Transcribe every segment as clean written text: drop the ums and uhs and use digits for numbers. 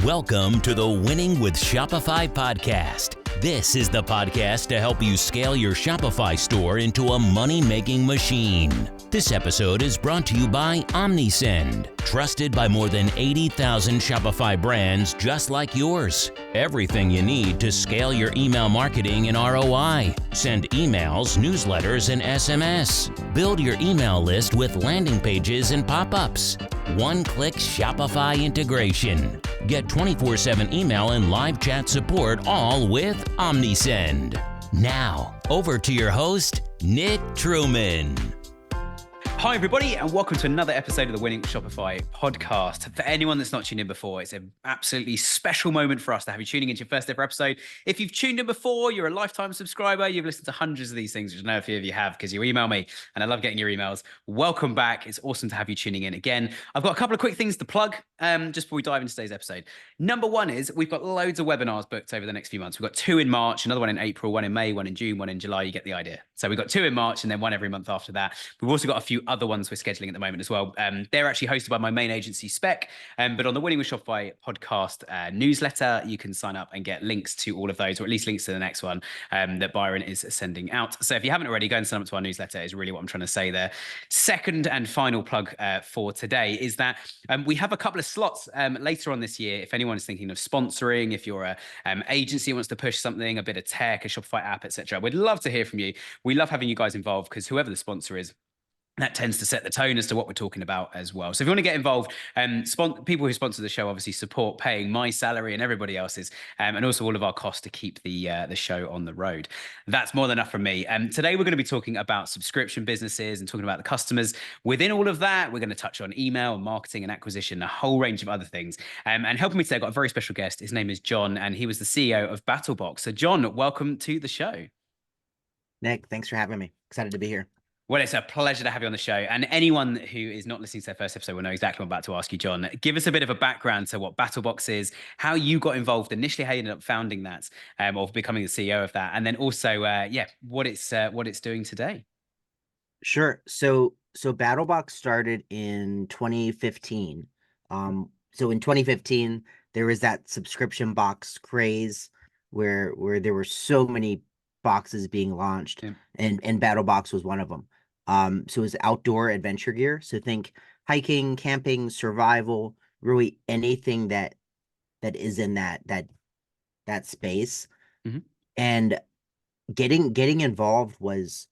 Welcome to the Winning with Shopify podcast. This is the podcast to help you scale your Shopify store into a money-making machine. This episode is brought to you by OmniSend, trusted by more than 80,000 Shopify brands just like yours. Everything you need to scale your email marketing and ROI. Send emails, newsletters, and SMS. Build your email list with landing pages and pop-ups. One-click Shopify integration. Get 24/7 email and live chat support all with OmniSend. Now, over to your host, Nick Truman. Hi everybody, and welcome to another episode of the Winning with Shopify podcast. For anyone that's not tuned in before, it's an absolutely special moment for us to have you tuning into your first ever episode. If you've tuned in before, you're a lifetime subscriber, you've listened to hundreds of these things, which I know a few of you have because you email me, and I love getting your emails. Welcome back. It's awesome to have you tuning in again. I've got a couple of quick things to plug just before we dive into today's episode. Number one is we've got loads of webinars booked over the next few months. We've got 2 in March, another one in April, 1 in May, 1 in June, 1 in July. You get the idea. So we've got 2 in March and then 1 every month after that. We've also got a few other ones we're scheduling at the moment as well. They're actually hosted by my main agency, Spec, but on the Winning with Shopify podcast newsletter, you can sign up and get links to all of those, or at least links to the next one that Byron is sending out. So if you haven't already, go and sign up to our newsletter is really what I'm trying to say there. Second and final plug for today is that we have a couple of slots later on this year. If anyone is thinking of sponsoring, if you're an agency who wants to push something, a bit of tech, a Shopify app, etc., we'd love to hear from you. We love having you guys involved because whoever the sponsor is, that tends to set the tone as to what we're talking about as well. So if you want to get involved, people who sponsor the show obviously support paying my salary and everybody else's, and also all of our costs to keep the show on the road. That's more than enough from me. Today we're going to be talking about subscription businesses and talking about the customers. Within all of that, we're going to touch on email and marketing and acquisition, a whole range of other things. And helping me today, I've got a very special guest. His name is John, and he was the CEO of Battlbox. So John, welcome to the show. Nick, thanks for having me. Excited to be here. Well, it's a pleasure to have you on the show. And anyone who is not listening to their first episode will know exactly what I'm about to ask you, John. Give us a bit of a background to what Battlbox is, how you got involved initially, how you ended up founding that, or becoming the CEO of that, and then also, what it's doing today. Sure. So Battlbox started in 2015. So in 2015, there was that subscription box craze where there were so many boxes being launched, and Battlbox was one of them. So it was outdoor adventure gear. So think hiking, camping, survival, really anything that is in that space. Mm-hmm. And getting involved was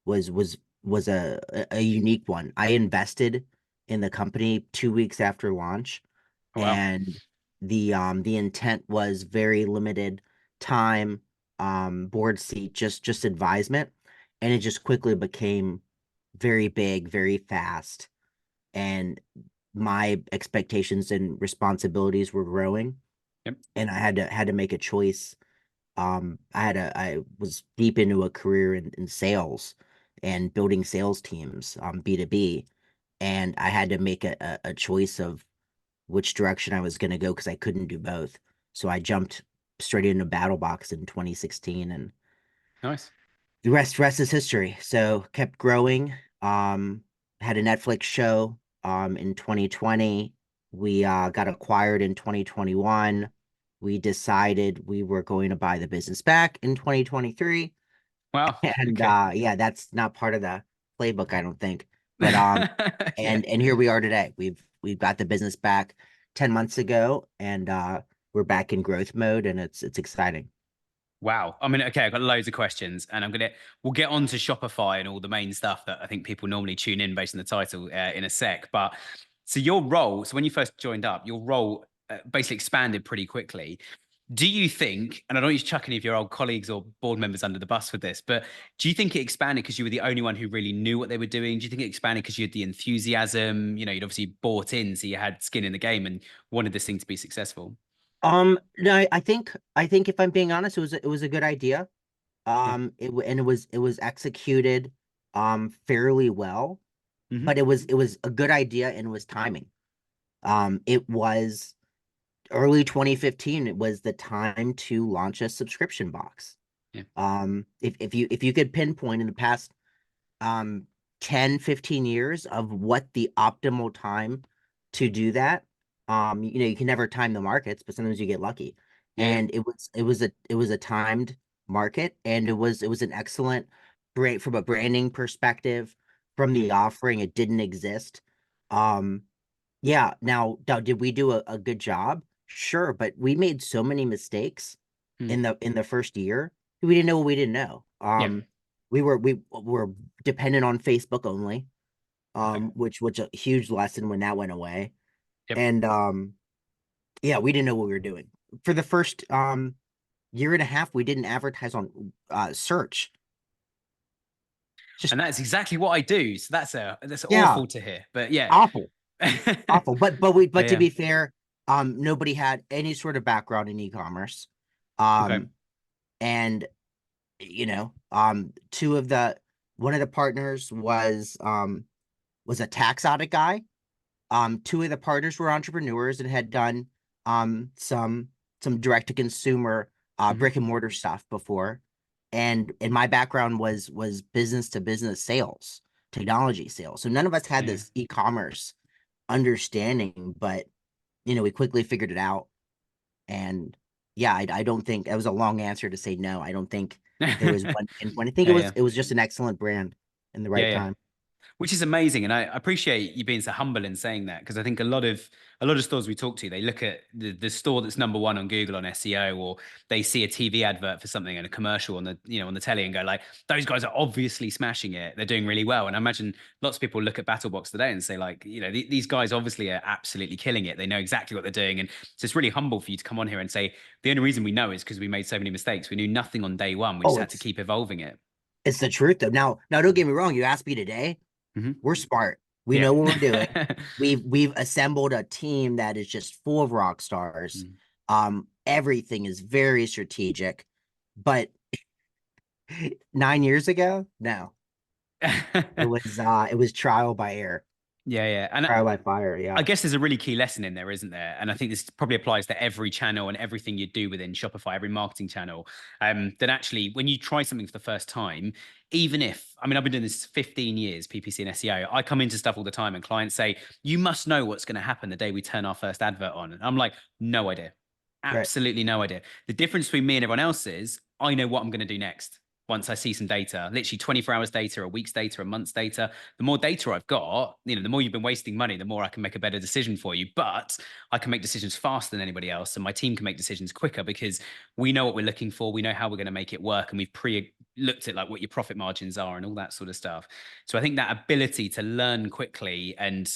a unique one. I invested in the company 2 weeks after launch. Oh, wow. And the intent was very limited time, board seat, just advisement, and it just quickly became very big, very fast, and my expectations and responsibilities were growing. Yep. And I had to make a choice. I was deep into a career in sales and building sales teams, B2B, and I had to make a choice of which direction I was going to go because I couldn't do both. So I jumped straight into Battlbox in 2016, and nice. The rest is history. So kept growing. Had a Netflix show in 2020. We got acquired in 2021. We decided we were going to buy the business back in 2023. Wow. And okay. That's not part of the playbook, I don't think. But and here we are today. We've got the business back 10 months ago, and we're back in growth mode, and it's exciting. Wow. I mean, okay, I've got loads of questions, and we'll get on to Shopify and all the main stuff that I think people normally tune in based on the title in a sec. But so when you first joined up, your role basically expanded pretty quickly. Do you think, and I don't want you to chuck any of your old colleagues or board members under the bus with this, but do you think it expanded because you were the only one who really knew what they were doing? Do you think it expanded because you had the enthusiasm? You know, you'd obviously bought in, so you had skin in the game and wanted this thing to be successful. No, I think if I'm being honest, it was a good idea. It was executed fairly well, mm-hmm. But it was a good idea, and it was timing. It was early 2015. It was the time to launch a subscription box. Yeah. If you could pinpoint in the past 10, 15 years of what the optimal time to do that, You can never time the markets, but sometimes you get lucky. Yeah. And it was a timed market, and it was an excellent brand from a branding perspective, from the Mm, offering. It didn't exist. Um, yeah. Now, did we do a good job? Sure, but we made so many mistakes mm. in the first year. We didn't know what we didn't know. Yeah. We were dependent on Facebook only, Okay. which a huge lesson when that went away. Yep. And yeah, we didn't know what we were doing. For the first year and a half, we didn't advertise on search. Just And that's exactly what I do. So that's yeah, awful to hear. But yeah. awful, Yeah, awful. But to yeah. be fair, nobody had any sort of background in e-commerce. Okay. Um, and two of the one of the partners was a tax audit guy. Two of the partners were entrepreneurs and had done some direct to consumer Hmm. brick and mortar stuff before. And my background was business to business sales, technology sales. So none of us had Yeah. this e-commerce understanding, but we quickly figured it out. And yeah, I don't think that was a long answer to say no. I don't think there was one pinpoint. I think it Yeah, was yeah. it was just an excellent brand in the Yeah, right yeah. time. Which is amazing, and I appreciate you being so humble in saying that, because I think a lot of stores we talk to, they look at the store that's number one on Google on SEO, or they see a TV advert for something and a commercial on the telly and go like, those guys are obviously smashing it, they're doing really well. And I imagine lots of people look at Battlebox today and say like, these guys obviously are absolutely killing it, they know exactly what they're doing. And so it's really humble for you to come on here and say the only reason we know is because we made so many mistakes, we knew nothing on day one, we just Oh, had to keep evolving it. it's the truth though. Now don't get me wrong. You asked me today. Hmm. We're smart. We Yeah. know what we're doing. We've assembled a team that is just full of rock stars. Everything is very strategic. But 9 years ago, no, it was trial by error, Yeah, yeah. And trial by fire. Yeah. I guess there's a really key lesson in there, isn't there? And I think this probably applies to every channel and everything you do within Shopify, every marketing channel. That actually, when you try something for the first time, even if, I mean, I've been doing this 15 years, PPC and SEO, I come into stuff all the time and clients say, you must know what's going to happen the day we turn our first advert on. And I'm like, no idea. Right. Absolutely no idea. The difference between me and everyone else is I know what I'm going to do next. Once I see some data, literally 24 hours data, a week's data, a month's data, the more data I've got, the more you've been wasting money, the more I can make a better decision for you. But I can make decisions faster than anybody else. And my team can make decisions quicker because we know what we're looking for. We know how we're going to make it work. And we've looked at like what your profit margins are and all that sort of stuff. So I think that ability to learn quickly and,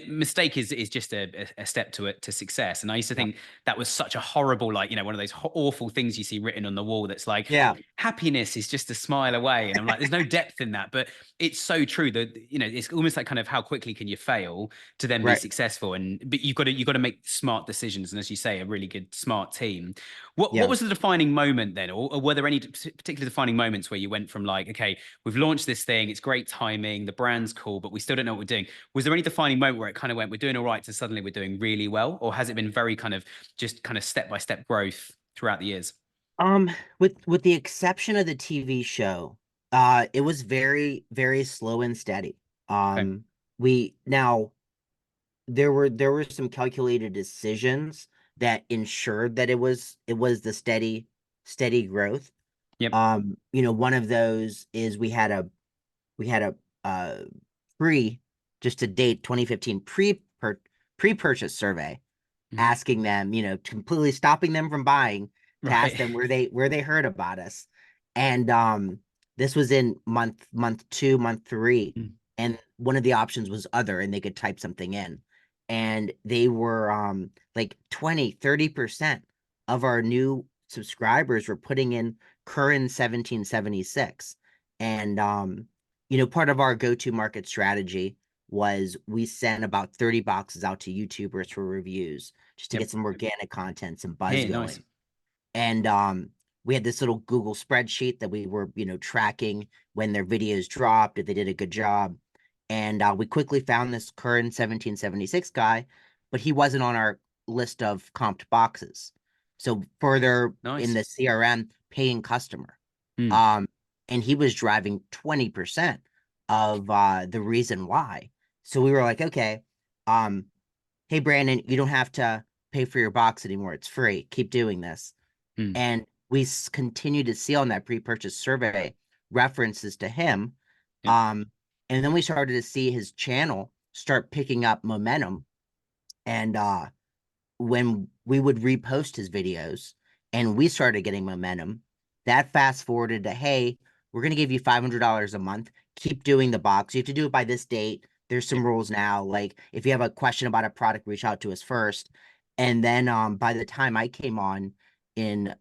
mistake is just a step to it, to success. And I used to Yeah. think that was such a horrible, like, one of those awful things you see written on the wall. That's like, Yeah. happiness is just a smile away. And I'm like, there's no depth in that, but it's so true that, it's almost like kind of how quickly can you fail to then be Right. successful. But you've got to make smart decisions. And as you say, a really good, smart team. What Yeah. was the defining moment then? Or were there any particular defining moments where you went from like, okay, we've launched this thing, it's great timing, the brand's cool, but we still don't know what we're doing. Was there any defining moment where it kind of went, we're doing all right, to suddenly we're doing really well? Or has it been very kind of just kind of step-by-step growth throughout the years? With the exception of the TV show, it was very, very slow and steady. Okay. We now there were some calculated decisions that ensured that it was the steady growth. Yep. One of those is we had a pre just to date 2015 pre-purchase survey, Mhm. asking them, completely stopping them from buying, to ask Right. them where they heard about us. And this was in month 2, month 3, Mm. and one of the options was other, and they could type something in. And they were like 20-30% of our new subscribers were putting in current 1776. And part of our go-to market strategy was we sent about 30 boxes out to YouTubers for reviews, just to Yep. get some organic content, some buzz Hey, nice. going. And we had this little Google spreadsheet that we were, tracking when their videos dropped, if they did a good job. And we quickly found this current 1776 guy, but he wasn't on our list of comped boxes. So further in Nice. the CRM, paying customer. Mm. Um, and he was driving 20% of the reason why. So we were like, okay, um, hey, Brandon, you don't have to pay for your box anymore. It's free. Keep doing this. Mm. And we continue to see on that pre-purchase survey references to him. Yeah. And then we started to see his channel start picking up momentum. And when we would repost his videos and we started getting momentum, that fast forwarded to, hey, we're going to give you $500 a month. Keep doing the box. You have to do it by this date. There's Yeah. some rules now. Like if you have a question about a product, reach out to us first. And then by the time I came on in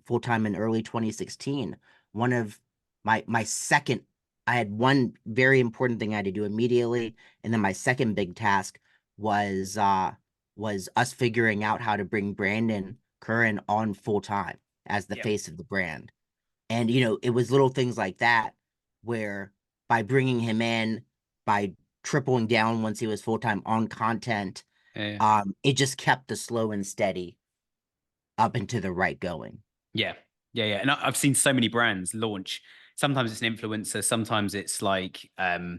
full time in early 2016, one of my second, I had one very important thing I had to do immediately, and then my second big task was us figuring out how to bring Brandon Curran on full time as the Yeah. face of the brand. And, you know, it was little things like that where by bringing him in, by tripling down once he was full time on content, Yeah. it just kept the slow and steady up and to the right going. Yeah. Yeah. Yeah. And I've seen so many brands launch. Sometimes it's an influencer. Sometimes it's like for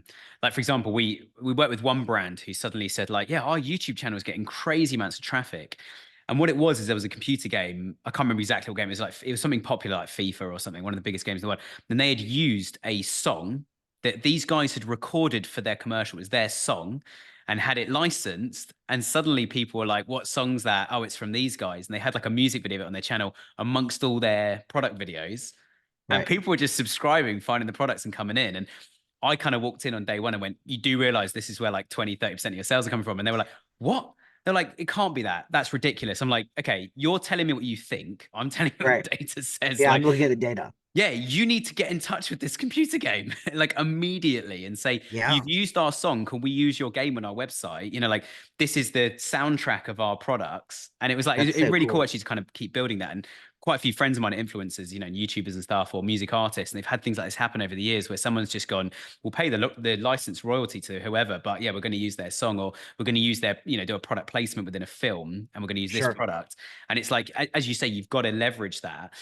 example, we worked with one brand who suddenly said like, yeah, our YouTube channel is getting crazy amounts of traffic. And what it was is there was a computer game. I can't remember exactly what game it was. Like it was something popular like FIFA or something, one of the biggest games in the world. And they had used a song that these guys had recorded for their commercial. It was their song, and had it licensed. And suddenly people were like, what song's that? Oh, it's from these guys. And they had like a music video on their channel amongst all their product videos. And Right. people were just subscribing, finding the products and coming in. And I kind of walked in on day one and went, you do realize this is where like 20-30% of your sales are coming from. And they were like, what? They're like, it can't be that. That's ridiculous. I'm like, okay, you're telling me what you think. I'm telling you what Right. the data says. Yeah, I'm Like, looking at the data. yeah, you need to get in touch with this computer game like immediately and say, Yeah, you've used our song. Can we use your game on our website? You know, like this is the soundtrack of our products. And it was like, that's it so really cool cool. actually to kind of keep building that. And quite a few friends of mine are influencers, you know, YouTubers and stuff or music artists. And they've had things like this happen over the years where someone's just gone, we'll pay the license royalty to whoever, but yeah, we're going to use their song or we're going to use their, you know, do a product placement within a film and we're going to use this Sure. product. And it's like, as you say, you've got to leverage that.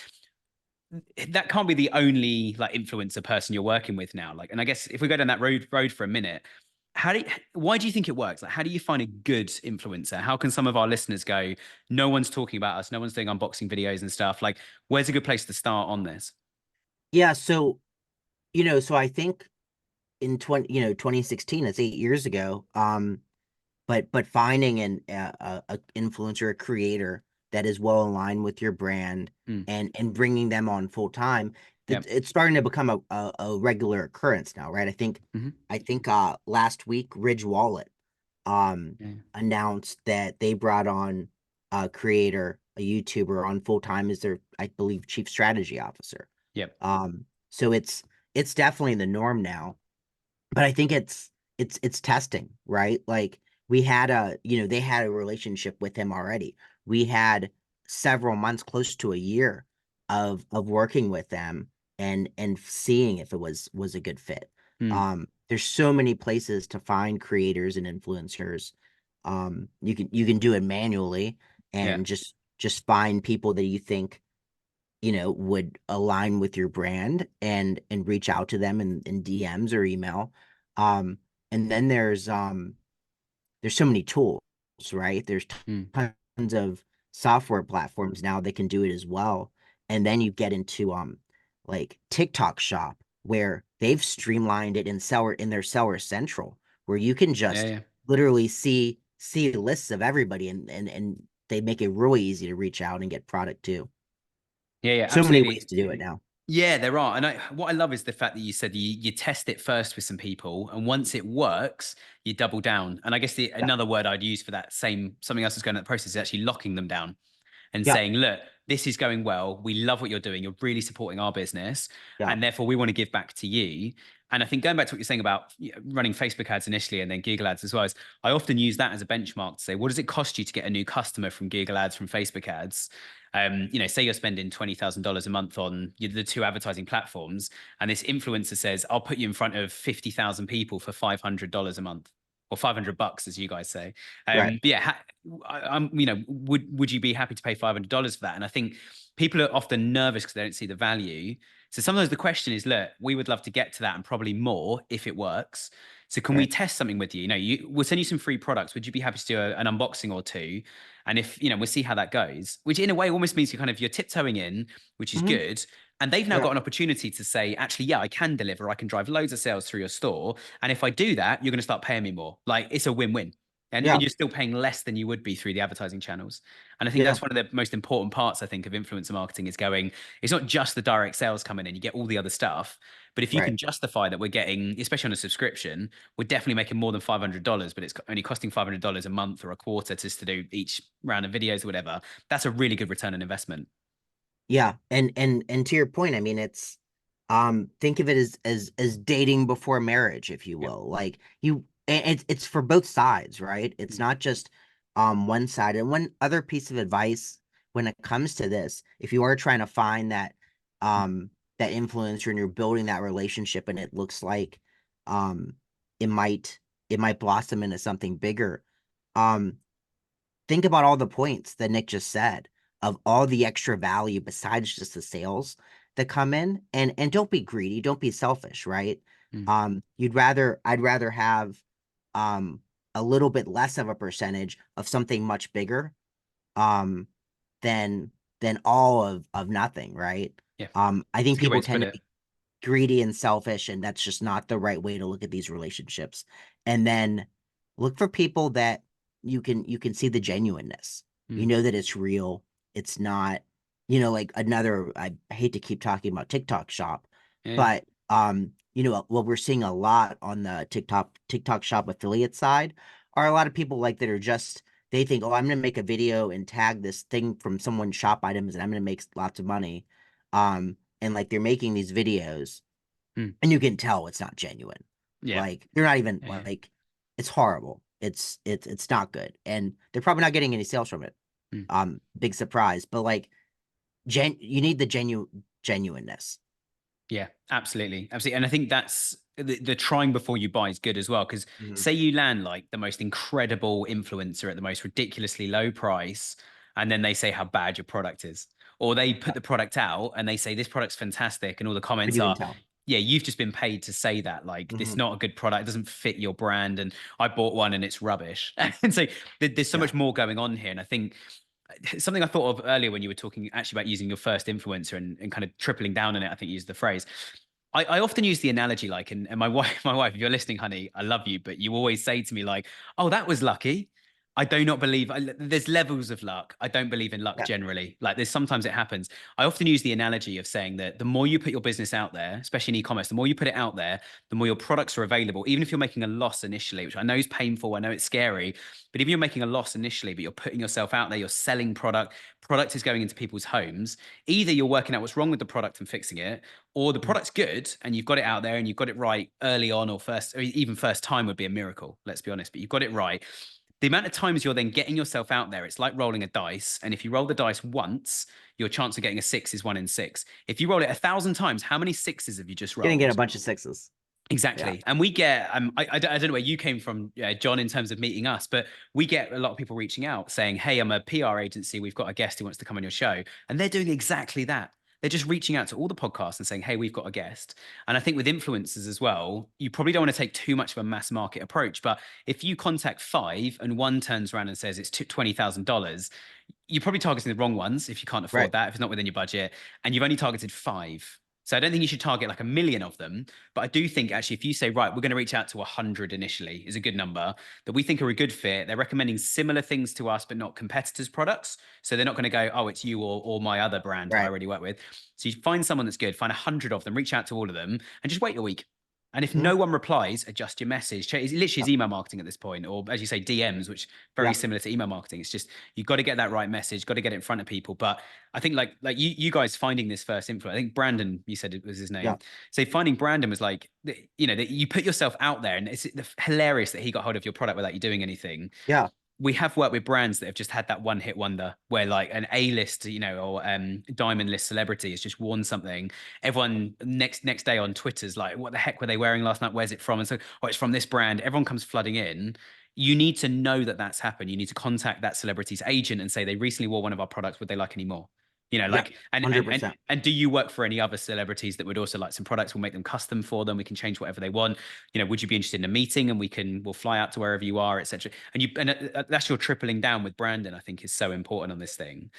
That can't be the only like influencer person you're working with now. Like, and I guess if we go down that road for a minute, why do you think it works? Like, how do you find a good influencer? How can some of our listeners go, no one's talking about us, no one's doing unboxing videos and stuff? Like, where's a good place to start on this? Yeah, so so I think in 2016, it's 8 years ago. But finding a influencer, a creator that is well aligned with your brand Mm, and bringing them on full time, yeah. it's starting to become a regular occurrence now, right? Hmm. I think last week Ridge Wallet Yeah. announced that they brought on a creator, a YouTuber on full time as their, I believe, chief strategy officer. Yep. So it's definitely the norm now, but I think it's testing, right? Like they had a relationship with him already. We had several months, close to a year of working with them and seeing if it was a good fit. Mm, There's so many places to find creators and influencers. You can do it manually yeah. and just find people that you think would align with your brand and reach out to them in DMs or email. And then there's so many tools, right? There's Mm, tons of software platforms now that can do it as well. And then you get into like TikTok Shop, where they've streamlined it in their Seller Central, where you can yeah. just Yeah. literally see lists of everybody, and they make it really easy to reach out and get product too. Yeah. Yeah. So many ways Absolutely. to do it now. Yeah, there are. And what I love is the fact that you said you test it first with some people, and once it works, you double down. And I guess Yeah. another word I'd use for that something else that's going in that process is actually locking them down and Yeah. saying, look, this is going well. We love what you're doing. You're really supporting our business. Yeah. And therefore, we want to give back to you. And I think going back to what you're saying about running Facebook ads initially and then Google ads as well, is I often use that as a benchmark to say, what does it cost you to get a new customer from Google ads, from Facebook ads? Say you're spending $20,000 a month on the two advertising platforms, and this influencer says, I'll put you in front of 50,000 people for $500 a month. Or $500, as you guys say. Right. But yeah, would you be happy to pay $500 for that? And I think people are often nervous because they don't see the value. So sometimes the question is, look, we would love to get to that and probably more if it works. So can we test something with you? We'll send you some free products. Would you be happy to do an unboxing or two? And if, we'll see how that goes, which in a way almost means you're tiptoeing in, which is Mhm. good. And they've now Yeah. got an opportunity to say, actually, yeah, I can deliver. I can drive loads of sales through your store. And if I do that, you're going to start paying me more. Like, it's a win-win. And Yeah. you're still paying less than you would be through the advertising channels. And I think Yeah. that's one of the most important parts, I think, of influencer marketing is going, it's not just the direct sales coming in, you get all the other stuff. But if you Right. can justify that we're getting, especially on a subscription, we're definitely making more than $500, but it's only costing $500 a month or a quarter just to do each round of videos or whatever. That's a really good return on investment. Yeah. And to your point, I mean, it's think of it as dating before marriage, if you Yep. will. Like it's for both sides, right? It's not just one side. And one other piece of advice when it comes to this, if you are trying to find that influencer and you're building that relationship and it looks like um it might it might blossom into something bigger. Um think about all the points that Nick just said of all the extra value besides just the sales that come in, and don't be greedy, don't be selfish, right? Mm. I'd rather have um a little bit less of a percentage of something much bigger um than all of nothing, right? Yeah. I It's think a good way people to put tend to it. be greedy and selfish, and that's just not the right way to look at these relationships. And then look for people that you can see the genuineness. You Mm. know that it's real. It's not, like another, I hate to keep talking about TikTok shop, Yeah. but what we're seeing a lot on the TikTok shop affiliate side are a lot of people like that are just they think, oh, I'm gonna make a video and tag this thing from someone's shop items and I'm gonna make lots of money. And like they're making these videos Mm. and you can tell it's not genuine. Yeah. Like they're not even Yeah. like it's horrible. It's not good. And they're probably not getting any sales from it. Mm. Big surprise. But like you need the genuineness. Yeah, absolutely. Absolutely. And I think that's the trying before you buy is good as well. Because Mhm. say you land like the most incredible influencer at the most ridiculously low price, and then they say how bad your product is. Or they put the product out and they say this product's fantastic, and all the But comments you can are, tell. yeah, you've just been paid to say that. Like, this is Mhm. not a good product, it doesn't fit your brand, and I bought one and it's rubbish. And so there's so Yeah. much more going on here. And I think something I thought of earlier when you were talking actually about using your first influencer and kind of tripling down on it, I think you used the phrase. I often use the analogy like, and my wife, if you're listening, honey, I love you, but you always say to me like, oh, that was lucky. I do not believe there's levels of luck. I don't believe in luck Yeah. generally. Like there's sometimes it happens. I often use the analogy of saying that the more you put your business out there, especially in e-commerce, the more you put it out there, the more your products are available. Even if you're making a loss initially, which I know is painful, I know it's scary, but if you're making a loss initially, but you're putting yourself out there, you're selling product is going into people's homes. Either you're working out what's wrong with the product and fixing it, or the Mhm. product's good and you've got it out there and you've got it right early on, or even first time would be a miracle, let's be honest, but you've got it right. The amount of times you're then getting yourself out there, it's like rolling a dice. And if you roll the dice once, your chance of getting a six is 1 in 6. If you roll it 1,000 times, how many sixes have you just Gonna get a rolled? bunch of sixes. Yeah. Exactly. And we get, I don't know where you came from, John, in terms of meeting us, but we get a lot of people reaching out saying, hey, I'm a PR agency. We've got a guest who wants to come on your show. And they're doing exactly that. They're just reaching out to all the podcasts and saying, hey, we've got a guest. And I think with influencers as well, you probably don't want to take too much of a mass market approach. But if you contact 5 and one turns around and says it's $20,000, you're probably targeting the wrong ones if you can't afford Right. that, if it's not within your budget, and you've only targeted 5. So I don't think you should target like 1 million of them. But I do think actually, if you say, right, we're going to reach out to 100 initially is a good number that we think are a good fit. They're recommending similar things to us, but not competitors' products. So they're not going to go, oh, it's you or my other brand who I Right. already work with. So you find someone that's good, find 100 of them, reach out to all of them and just wait a week. And if Mhm. no one replies, adjust your message. It's literally Yep. is email marketing at this point, or as you say, DMs, which very Yeah. similar to email marketing. It's just you've got to get that right message, got to get it in front of people. But I think like you guys finding this first influence. I think Brandon, you said it was his Yeah. name. So finding Brandon was like, that you put yourself out there, and it's hilarious that he got hold of your product without you doing anything. Yeah. We have worked with brands that have just had that one hit wonder where like an A-list, or diamond list celebrity has just worn something. Everyone next day on Twitter's like, what the heck were they wearing last night? Where's it from? And so, oh, it's from this brand. Everyone comes flooding in. You need to know that that's happened. You need to contact that celebrity's agent and say they recently wore one of our products. Would they like any more? You know, Yeah, like, and, and, and, 100%. and do you work for any other celebrities that would also like some products? We'll make them custom for them. We can change whatever they want. You know, would you be interested in a meeting and we'll fly out to wherever you are, etc. And that's your tripling down with Brandon, I think is so important on this thing.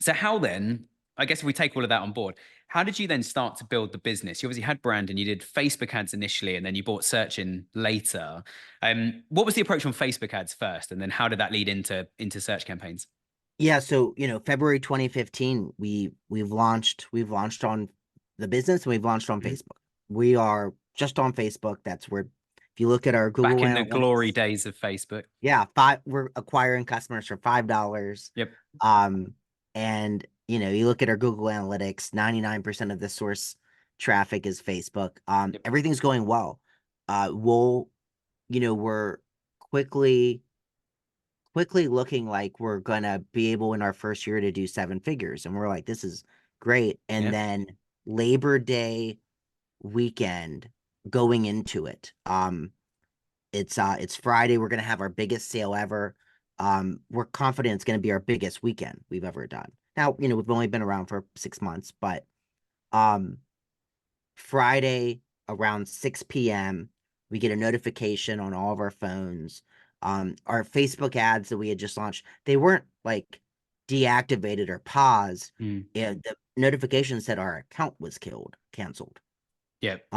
So how then, I guess if we take all of that on board, how did you then start to build the business? You obviously had Brandon, you did Facebook ads initially, and then you bought search in later. What was the approach on Facebook ads first? And then how did that lead into search campaigns? Yeah, so February 2015, we've launched on the business, and we've launched on Mhm. Facebook. We are just on Facebook. That's where, if you look at our Google Back in the glory Analytics, days of Facebook. yeah, we're acquiring customers for $5. Yep. And you look at our Google Analytics, 99% of the source traffic is Facebook. Yep. Everything's going well. We're quickly looking like we're gonna be able in our first year to do 7 figures, and we're like, this is great. And Yeah. then Labor Day weekend, going into it, it's Friday. We're gonna have our biggest sale ever. We're confident it's gonna be our biggest weekend we've ever done. Now, we've only been around for 6 months, but Friday around 6 p.m., we get a notification on all of our phones. Our Facebook ads that we had just launched, they weren't like deactivated or paused. Yeah, the notification said our account was canceled. Yep.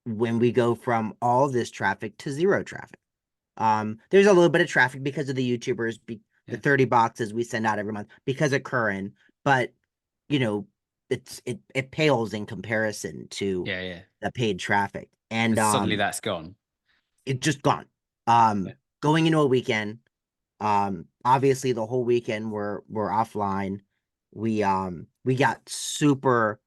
When we go from all this traffic to zero traffic. There's a little bit of traffic because of the YouTubers, the 30 boxes we send out every month because of Curran, but it pales in comparison to the paid traffic. And suddenly that's gone. It just gone. Going into a weekend, obviously the whole weekend we're offline. We got super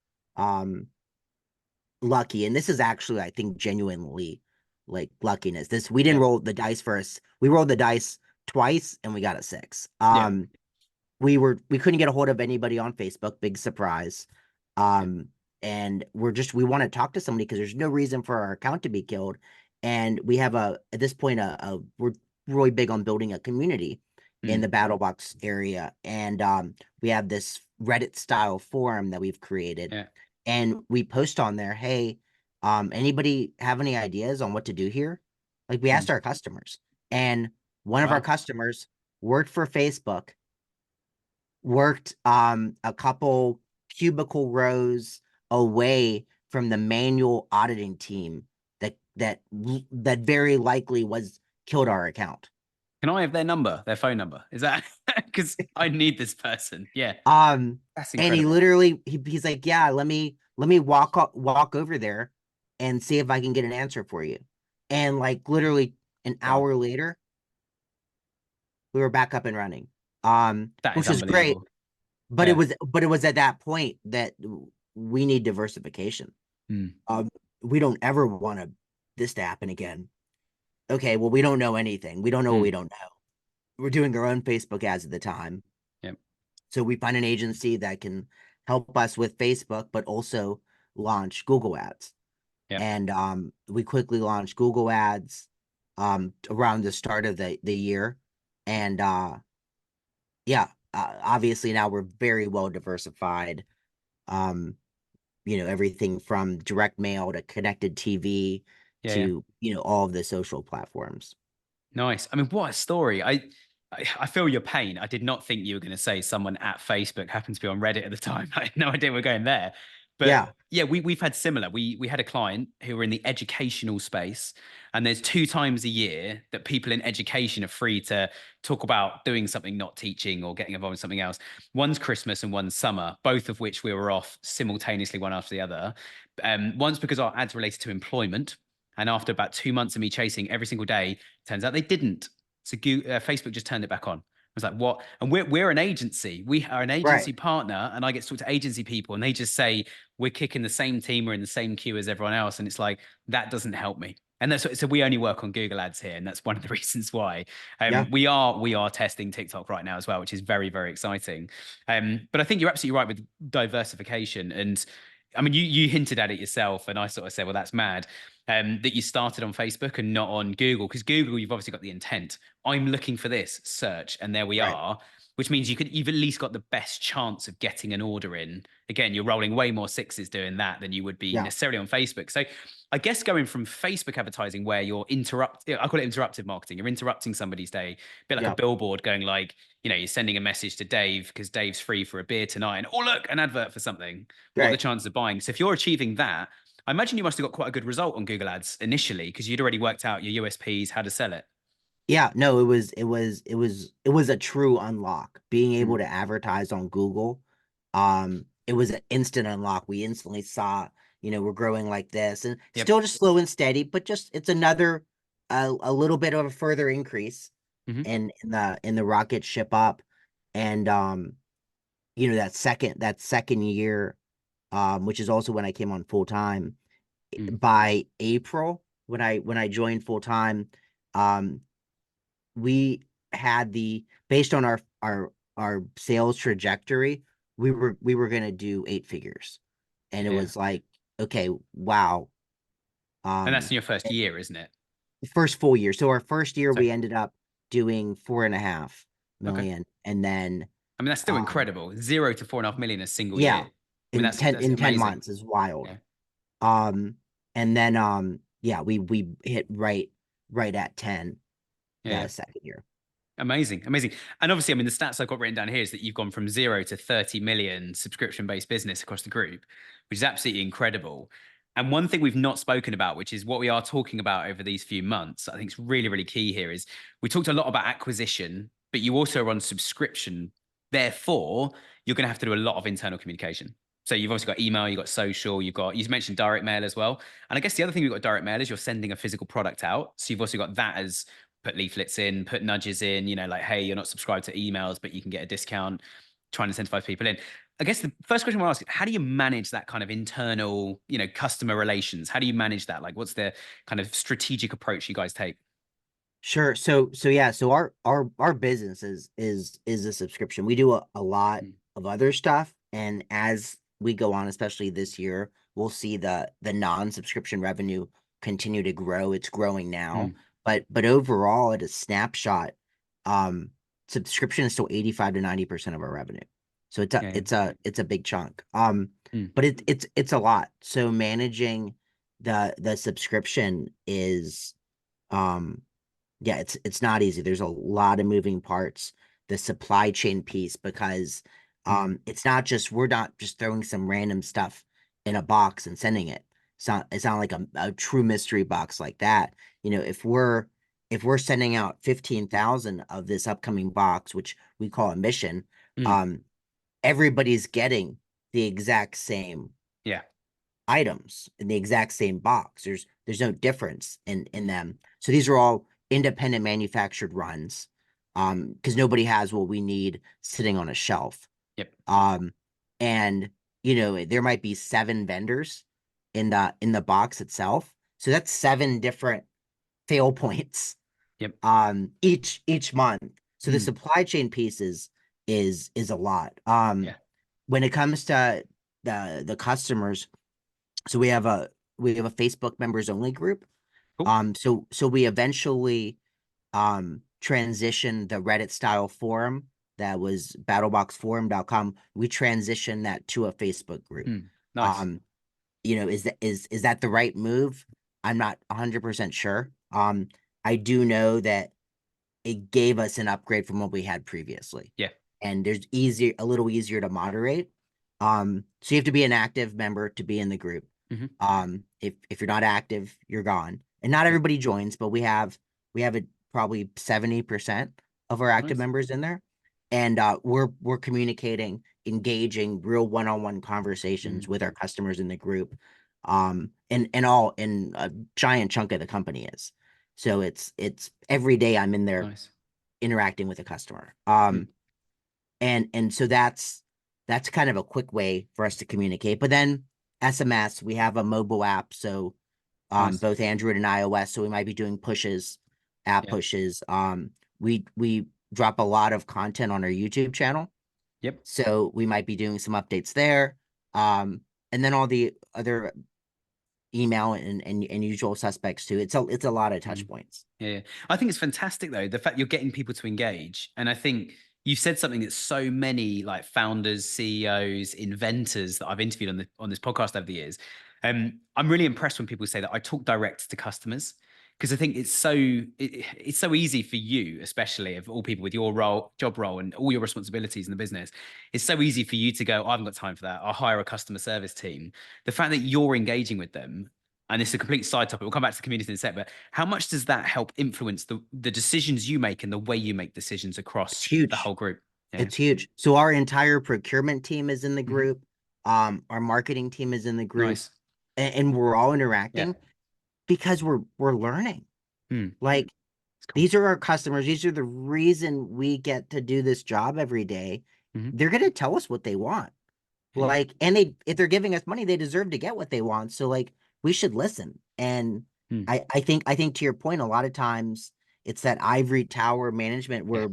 lucky, and this is actually, I think, genuinely like luckiness. We didn't roll the dice first. We rolled the dice twice and we got a 6. We couldn't get a hold of anybody on Facebook, big surprise. And we want to talk to somebody because there's no reason for our account to be killed. And we have at this point we're really big on building a community in the Battlebox area. And we have this Reddit style forum that we've created. And we post on there, hey, anybody have any ideas on what to do here? Like, we asked our customers, and one of our customers worked for Facebook, worked a couple cubicle rows away from the manual auditing team that very likely killed our account. Can I have their phone number? Is that because I need this person? Yeah. That's incredible. And he literally he's like, yeah, let me walk over there and see if I can get an answer for you. And like literally an hour later, we were back up and running. Which is great. But it was at that point that we need diversification. We don't ever want this to happen again. Okay, well, we don't know anything. We don't know what we don't know. We're doing our own Facebook ads at the time. So we find an agency that can help us with Facebook, but also launch Google ads. And we quickly launched Google ads around the start of the year. And obviously now we're very well diversified. Everything from direct mail to connected TV to all of the social platforms. Nice. I mean, what a story. I feel your pain. I did not think you were going to say someone at Facebook happened to be on Reddit at the time. I had no idea we're going there. But we've had similar. We had a client who were in the educational space, and there's 2 times a year that people in education are free to talk about doing something, not teaching or getting involved in something else. One's Christmas and one's summer, both of which we were off simultaneously, one after the other. Once because our ads related to employment, and after about 2 months of me chasing every single day, turns out they didn't. So Facebook just turned it back on. I was like, what? And we're an agency. We are an agency partner, and I get to talk to agency people, and they just say we're kicking the same team, we're in the same queue as everyone else, and it's like that doesn't help me. And so we only work on Google ads here, and that's one of the reasons why. We are testing TikTok right now as well, which is very, very exciting. But I think you're absolutely right with diversification. And I mean, you hinted at it yourself, and I sort of said, well, that's mad. That you started on Facebook and not on Google, because Google, you've obviously got the intent. I'm looking for this, search, and there we are. which means you've at least got the best chance of getting an order in. Again, you're rolling way more sixes doing that than you would be necessarily on Facebook. So I guess going from Facebook advertising where you're I call it interruptive marketing. You're interrupting somebody's day, a bit like a billboard going like, you're sending a message to Dave because Dave's free for a beer tonight. And oh, look, an advert for something. What are the chances of buying? So if you're achieving that, I imagine you must have got quite a good result on Google Ads initially because you'd already worked out your USPs, how to sell it. Yeah, no, it was a true unlock. Being able to advertise on Google, it was an instant unlock. We instantly saw, we're growing like this, and still just slow and steady, but just it's another a little bit of a further increase in the rocket ship up, and that second year, which is also when I came on full time. By April, when I joined full time, we had based on our sales trajectory, we were going to do 8 figures, and it was like, okay, wow. And that's in your first year, isn't it? First full year. So our first year, we ended up doing 4.5 million, and then I mean that's still incredible. 0 to 4.5 million a single year. I mean, that's 10 months is wild. And then we hit right at 10. Second year. Amazing. And obviously, I mean, the stats I've got written down here is that you've gone from 0 to 30 million subscription-based business across the group, which is absolutely incredible. And one thing we've not spoken about, which is what we are talking about over these few months, I think is really, really key here, is we talked a lot about acquisition, but you also are on subscription. Therefore, you're going to have to do a lot of internal communication. So you've obviously got email, you've got social, you mentioned direct mail as well. And I guess the other thing you've got direct mail is you're sending a physical product out. So you've also got that as put leaflets in, put nudges in, like, hey, you're not subscribed to emails, but you can get a discount, trying to incentivize people in. I guess the first question I want to ask is, how do you manage that kind of internal, customer relations? How do you manage that? Like, what's the kind of strategic approach you guys take? Sure. So our business is a subscription. We do a lot of other stuff, and as we go on, especially this year, we'll see the non-subscription revenue continue to grow. It's growing now, but overall, at a snapshot, subscription is still 85 to 90% of our revenue. So it's a big chunk. But it's a lot. So managing the subscription is it's not easy. There's a lot of moving parts. The supply chain piece, because it's not just, we're not just throwing some random stuff in a box and sending it. It's not like a true mystery box like that. If we're sending out 15,000 of this upcoming box, which we call a mission, everybody's getting the exact same items in the exact same box. There's no difference in them. So these are all independent manufactured runs, because nobody has what we need sitting on a shelf. And there might be 7 vendors in the box itself. So that's 7 different fail points each month. So the supply chain piece is a lot. When it comes to the customers, so we have a Facebook members only group. So we eventually transitioned the Reddit style forum that was battleboxforum.com. We transitioned that to a Facebook group. Nice. Is that the right move? I'm not 100% sure. I do know that it gave us an upgrade from what we had previously. And there's a little easier to moderate. So you have to be an active member to be in the group. If you're not active, you're gone. And not everybody joins, but we have probably 70% of our active members in there. And we're communicating, engaging real one-on-one conversations with our customers in the group. And a giant chunk of the company is. So it's every day I'm in there interacting with a customer. And so that's kind of a quick way for us to communicate. But then SMS, we have a mobile app, so both Android and iOS. So we might be doing app pushes. We drop a lot of content on our YouTube channel. So we might be doing some updates there. And then all the other email and usual suspects too. It's a lot of touch points. I think it's fantastic though, the fact you're getting people to engage. And I think you said something that so many like founders, CEOs, inventors that I've interviewed on this podcast over the years. I'm really impressed when people say that I talk direct to customers, because I think it's so easy for you, especially of all people with your job role and all your responsibilities in the business. It's so easy for you to go, I haven't got time for that. I'll hire a customer service team. The fact that you're engaging with them, and it's a complete side topic, we'll come back to the community in a sec, but how much does that help influence the decisions you make and the way you make decisions It's across the huge. whole group? Yeah. It's huge. So our entire procurement team is in the Mm-hmm. group. Our marketing team is in the group, Nice. and we're all Yeah. interacting because we're learning. Hmm. Like, It's cool. these are our customers. These are the reason we get to do this job every day. Mm-hmm. They're gonna tell us what they want. Yeah. Like, and if they're giving us money, they deserve to get what they want. So like, we should listen. And Hmm. I think to your point, a lot of times it's that ivory tower management Yeah. where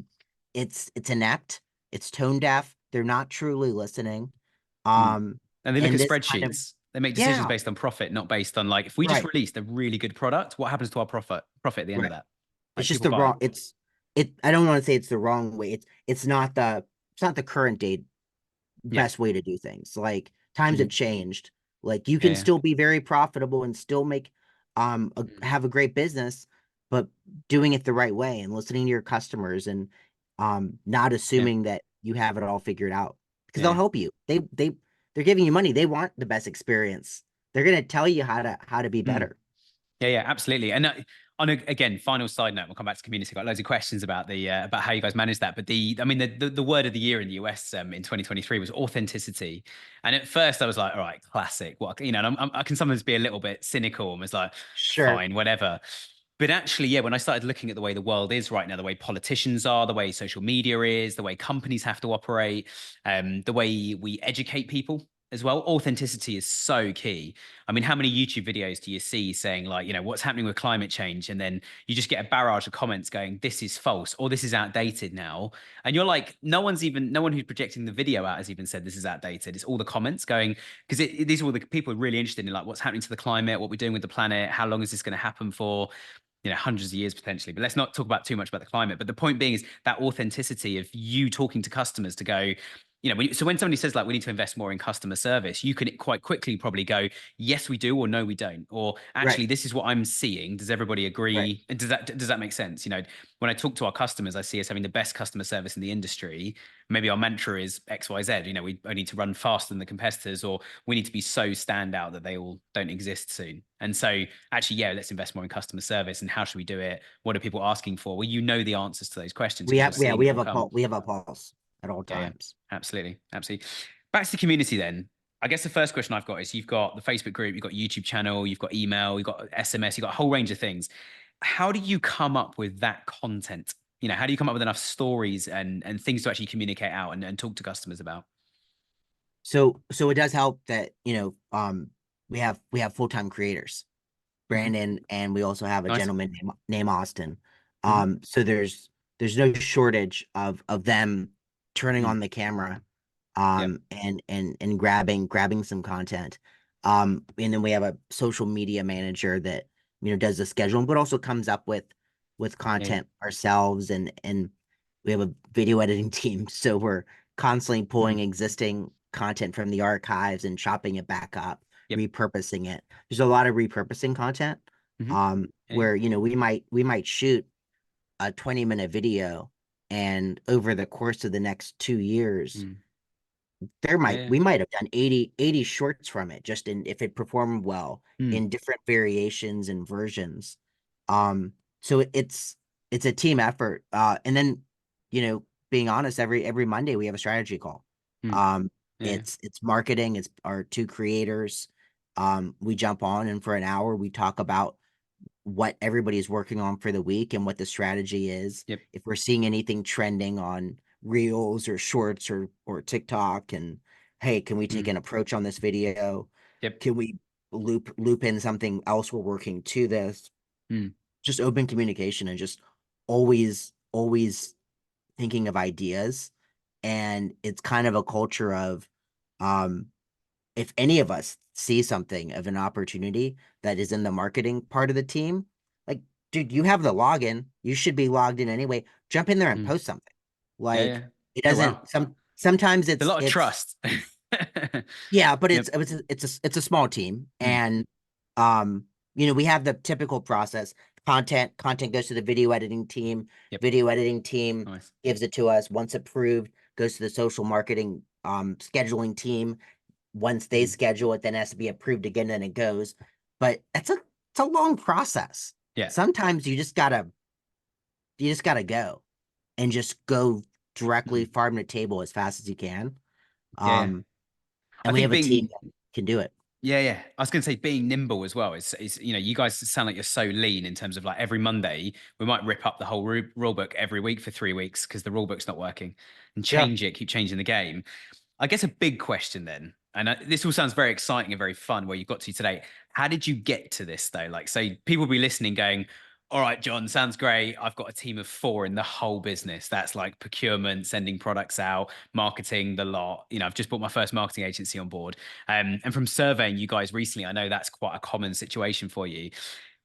it's inept, it's tone deaf, they're not truly listening. Hmm. And they look And at this kind of, spreadsheets. They make decisions yeah, based on profit, not based on like, if we just right, released a really good product, what happens to our profit at the end of right. that? It's Like just people the buy. wrong, I don't want to say it's the wrong way. It's not the current day Yeah. best way to do things. Like, times Mm-hmm. have changed. Like, you Yeah. can Yeah. still be very profitable and still make Mm. have a great business, but doing it the right way and listening to your customers, and not Yeah. assuming that you have it all figured out, because they'll Yeah. help you. They're giving you money. They want the best experience. They're gonna tell you how to be Mm. better. Yeah, yeah, absolutely. And again, final side note, we'll come back to community. Got loads of questions about the about how you guys manage that. But I mean, the word of the year in the US in 2023 was authenticity. And at first, I was like, all right, classic. What, you know? And I can sometimes be a little bit cynical and was like, Sure. fine, whatever. But actually, yeah, when I started looking at the way the world is right now, the way politicians are, the way social media is, the way companies have to operate, the way we educate people as well, authenticity is so key. I mean, how many YouTube videos do you see saying like, you know, what's happening with climate change? And then you just get a barrage of comments going, this is false or this is outdated now. And you're like, no one who's projecting the video out has even said this is outdated. It's all the comments going, because these are all the people really interested in like what's happening to the climate, what we're doing with the planet, how long is this going to happen for? You know, hundreds of years potentially. But let's not talk about too much about the climate. But the point being is that authenticity of you talking to customers to go, you know, so when somebody says like we need to invest more in customer service, you can quite quickly probably go, yes, we do, or no, we don't, or Right. actually, this is what I'm seeing. Does everybody Right. agree? And does that make sense? You know, when I talk to our customers, I see us having the best customer service in the industry. Maybe our mantra is X, Y, Z. You know, we need to run faster than the competitors, or we need to be so stand out that they all don't exist soon. And so, actually, yeah, let's invest more in customer service. And how should we do it? What are people asking for? Well, you know the answers to those questions We because you're have, yeah, seeing we it have all a come. pulse. We have a pulse at all Yeah, yeah, times. absolutely, absolutely. Back to the community then. I guess the first question I've got is you've got the Facebook group, you've got YouTube channel, you've got email, you've got SMS, you've got a whole range of things. How do you come up with that content? You know, how do you come up with enough stories and things to actually communicate out and talk to customers about? So it does help that, we have full-time creators, Hmm. Brandon, and we also have a Nice. gentleman named Austin. Hmm. So there's no shortage of them turning Mm. on the camera, Yeah. and grabbing some content. And then we have a social media manager that, does the scheduling, but also comes up with Yeah. Yeah. content ourselves, and we have a video editing team. So we're constantly pulling Mm. existing content from the archives and chopping it back up, Yep. repurposing it. There's a lot of repurposing content, Hmm. Yeah. Yeah. where, we might shoot a 20-minute video, and over the course of the next 2 years, Mm. there Yeah. might Yeah. we might have done 80 shorts from it, just in if it performed well Mm. in different variations and versions. So it's a team effort. And then, being honest, every Monday we have a strategy call. Mm. um Yeah. Yeah. it's marketing, it's our two creators. We jump on, and for an hour we talk about what everybody's working on for the week and what the strategy is. Yep. If we're seeing anything trending on Reels or Shorts or TikTok, and hey, can we take Mm. an approach on this video? Yep. Can we loop in something else we're working to this? Mm. Just open communication, and just always thinking of ideas. And it's kind of a culture of, um if any of us see something of an opportunity that is in the marketing part of the team, like, dude, you have the login. You should be logged in anyway. Jump in there and Mm. post something. Yeah. Like, Yeah. It Oh wow, doesn't sometimes it's a lot of it's trust. yeah, but Yep. it's a small team, Mm, and um we have the typical process. Content goes to the video editing team. yep. Video editing team Nice. gives it to us. Once approved, goes to the social marketing scheduling team. Once they Mm, schedule it, then it has to be approved again, and it goes. But it's a long process. yeah. Sometimes you just gotta go and just go directly Mm, farm to table as fast as you can. yeah. Yeah. Um, I and we think have a team being that can do it. Yeah, yeah. I was going to say being nimble as well. Is you guys sound like you're so lean in terms of like every Monday we might rip up the whole rule book every week for 3 weeks because the rule book's not working, and Yeah. change it, keep changing the game. I guess a big question then, and this all sounds very exciting and very fun where you got to today. How did you get to this though? Like, so people will be listening going, all right, John, sounds great. I've got a team of 4 in the whole business. That's like procurement, sending products out, marketing, the lot. I've just brought my first marketing agency on board. And from surveying you guys recently, I know that's quite a common situation for you.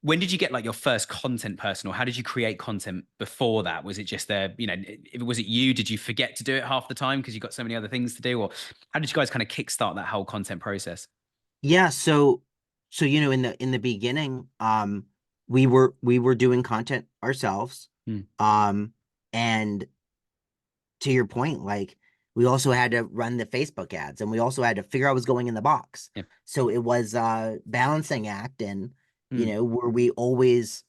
When did you get like your first content person, or how did you create content before that? Was it just was it you? Did you forget to do it half the time because you got so many other things to do? Or how did you guys kind of kickstart that whole content process? Yeah, so in the beginning, we were doing content ourselves. Mm, Um and to your point, like we also had to run the Facebook ads, and we also had to figure out what's going in the box. yeah. So it was a balancing act, and Mm, were we always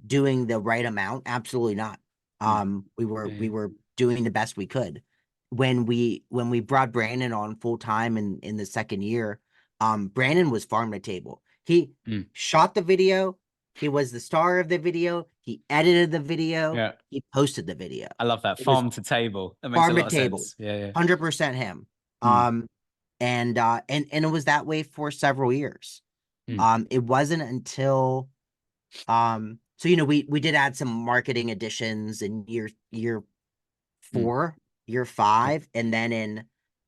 doing the right amount? Absolutely not. mm, We were yeah, we yeah. were doing the best we could. When we brought Brandon on full time in the second year, Brandon was farm to table. He Mm, shot the video, he was the star of the video, he edited the video, yeah. he posted the video. I love that It was farm to table. That makes a farm to lot of table, sense. Yeah, yeah. 100% him. Mm, Um, and it was that way for several years. mm, It wasn't until so we did add some marketing additions in year mm, 4, year yep. 5, and then in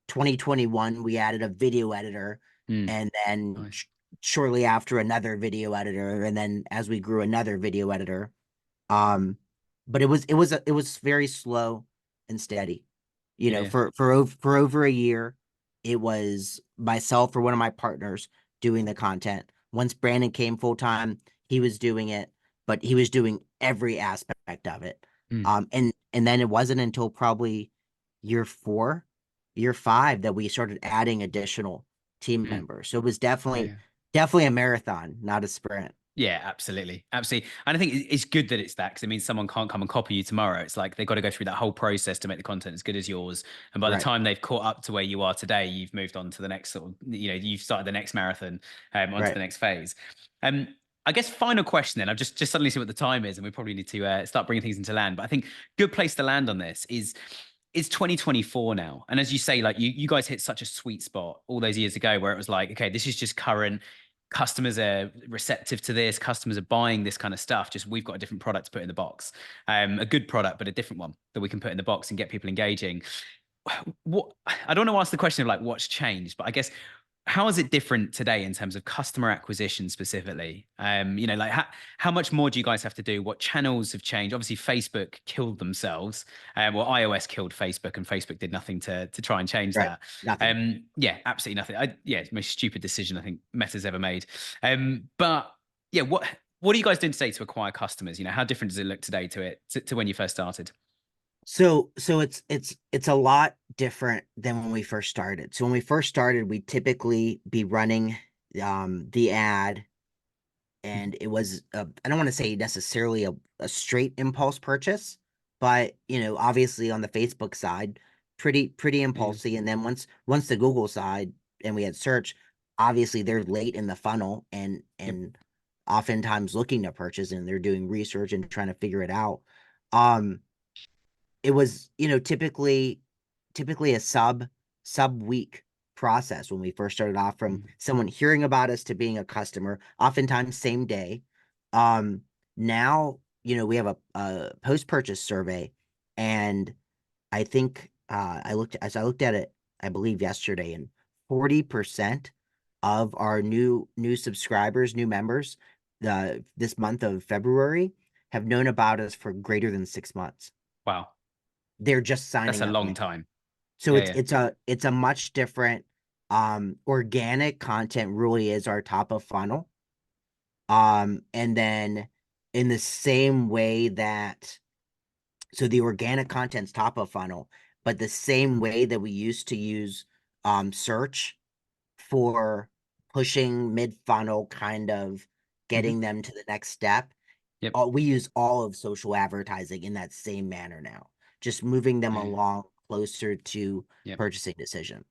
2021 we added a video editor, Mm, and then nice. shortly after another video editor, and then as we grew another video editor. Um, but it was very slow and steady. Yeah, yeah. For over a year, it was myself or one of my partners doing the content. Once Brandon came full time, he was doing it, but he was doing every aspect of it. Mm, And then it wasn't until probably year 4, year 5 that we started adding additional team mm, members. So it was yeah, yeah. definitely a marathon, not a sprint. Yeah, absolutely. Absolutely. And I think it's good that it's that because it means someone can't come and copy you tomorrow. It's like they've got to go through that whole process to make the content as good as yours. And by the Right, time they've caught up to where you are today, you've moved on to the next sort of, you've started the next marathon, onto right. the next phase. Um, I guess final question then. I've just suddenly see what the time is, and we probably need to start bringing things into land. But I think good place to land on this is 2024 now. And as you say, like you guys hit such a sweet spot all those years ago where it was like, okay, this is just current. Customers are receptive to this. Customers are buying this kind of stuff. Just we've got a different product to put in the box, a good product, but a different one that we can put in the box and get people engaging. What I don't want to ask the question of like what's changed, but I guess how is it different today in terms of customer acquisition specifically? Like how much more do you guys have to do? What channels have changed? Obviously, Facebook killed themselves. Well, iOS killed Facebook, and Facebook did nothing to try and change Right. that. Nothing. Yeah, absolutely nothing. Yeah, it's the most stupid decision I think Meta's ever made. But yeah, what are you guys doing today to acquire customers? How different does it look today to when you first started? So it's a lot different than when we first started. So when we first started, we'd typically be running the ad, and it was I don't want to say necessarily a straight impulse purchase, but obviously on the Facebook side, pretty Yeah, impulsive. And then once the Google side, and we had search, obviously they're late in the funnel, and yep, oftentimes looking to purchase, and they're doing research and trying to figure it out. Um it was typically a sub week process when we first started off, from mm, someone hearing about us to being a customer, oftentimes same day. um Now we have a post purchase survey, and I think I looked at it, I believe yesterday, and 40% of our new subscribers, new members, this month of February, have known about us for greater than 6 months. wow, they're just That's signing a up long now. time. So Yeah, it's yeah. it's a much different, organic content really is our top of funnel. And then in the same way that, so the organic content's top of funnel, but the same way that we used to use search for pushing mid funnel, kind of Hmm. getting them to the next step, Yep. we use all of social advertising in that same manner now, just moving them Yeah. along closer to Yep. purchasing decision.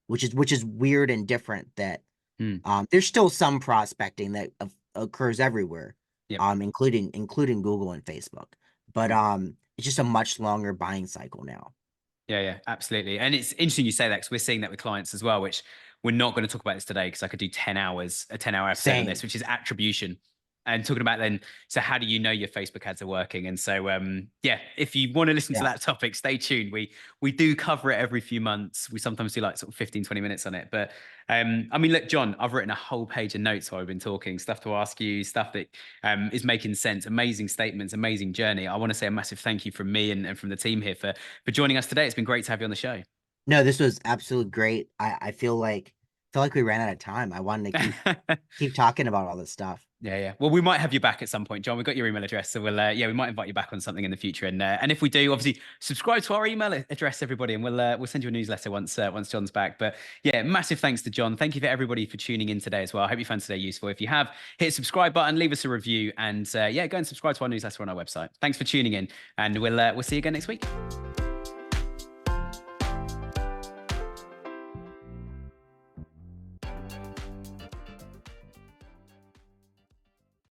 Which is weird and different that Mm. there's still some prospecting that occurs everywhere, Yep. including Google and Facebook. But it's just a much longer buying cycle now. Yeah, yeah, absolutely. And it's interesting you say that because we're seeing that with clients as well, which we're not going to talk about this today because I could do 10 hours, a 10-hour episode on this, Same. which is attribution. And talking about then, so how do you know your Facebook ads are working? And so, yeah, if you want to listen to Yeah. that topic, stay tuned. We do cover it every few months. We sometimes do like sort of 15, 20 minutes on it. But I mean, look, John, I've written a whole page of notes while I've been talking, stuff to ask you, stuff that is making sense, amazing statements, amazing journey. I want to say a massive thank you from me and from the team here for joining us today. It's been great to have you on the show. No, this was absolutely great. I feel like we ran out of time. I wanted to keep talking about all this stuff. Yeah, yeah. Well, we might have you back at some point, John. We've got your email address, so we'll, yeah, we might invite you back on something in the future. And if we do, obviously, subscribe to our email address, everybody, and we'll send you a newsletter once John's back. But yeah, massive thanks to John. Thank you for everybody for tuning in today as well. I hope you found today useful. If you have, hit the subscribe button, leave us a review, and yeah, go and subscribe to our newsletter on our website. Thanks for tuning in, and we'll see you again next week.